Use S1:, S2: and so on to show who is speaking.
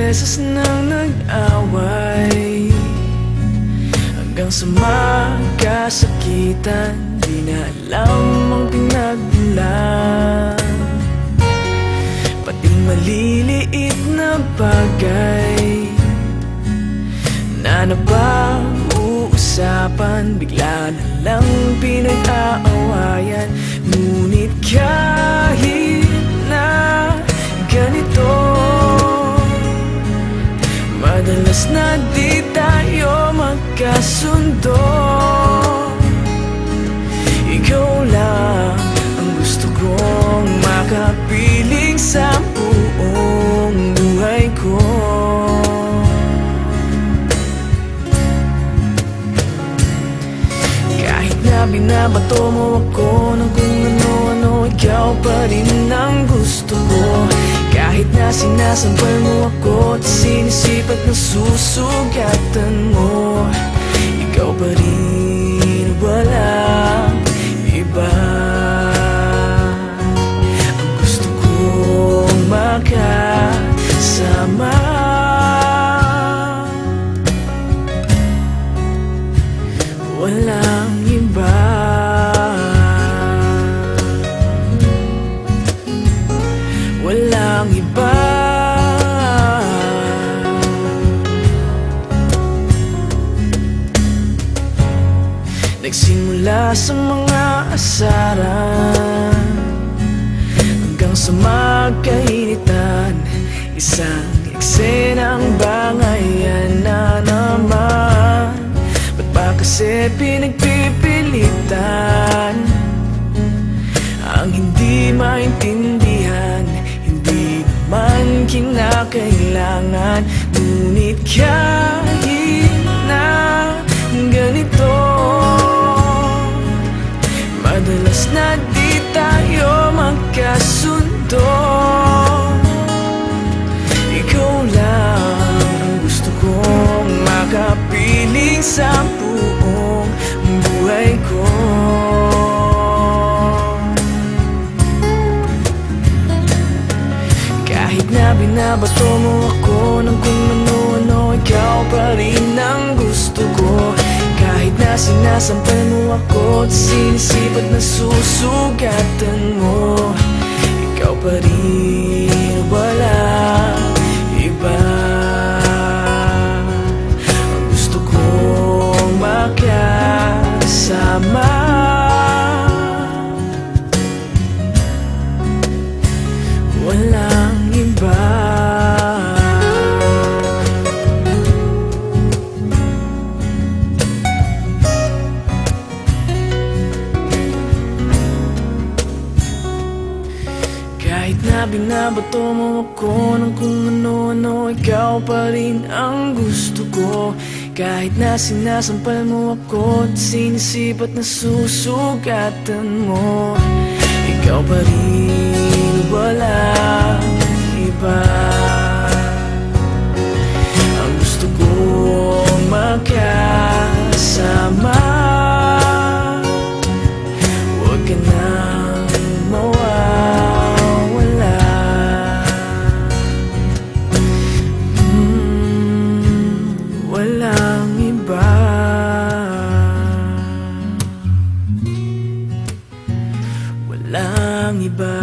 S1: beses nang nag-away, hanggang sa magkasakitan. Di na alam ang pinagmulan, pating maliliit na bagay na napag-uusapan, bigla na lang pinag-aawayan. Ngunit kahit na ganito, madalas na di tayo magkasundo. Ikaw lang ang gusto kong makapiling sa buong buhay ko. Kahit na binabato mo ako ng kung ano-ano, ikaw pa rin ang gusto ko. Kahit na sinasampal mo ako at sinisipat na susugatan mo, ikaw pa rin, walang iba. Ang gusto kong makasama, walang iba. Walang iba. Nagsimula sa mga asaran hanggang sa magkainitan, isang eksenang bangayan na naman. Ba't ba kasi pinagpipilitan ang hindi maintindihan? Hindi naman kinakailangan. Ngunit kahit na ganito, madalas na di tayo magkasundo. Ikaw lang ang gusto kong makapiling sa buong buhay ko. Kahit na binabato mo ako ng kung ano-ano, ikaw pa rin ang gusto ko. Kahit na sinasampal mo ako at sinisipat na susugatan mo, ikaw pa rin, walang iba. Ang gusto kong makasama, walang iba. Kahit na binabato mo ako ng kung ano-ano, ikaw pa rin ang gusto ko. Kahit na sinasampal mo ako at sinisipat na susugatan mo, ikaw pa rin, walang iba. Ang gusto kong makasama, huwag ka nang mawawala. Walang iba. Walang iba.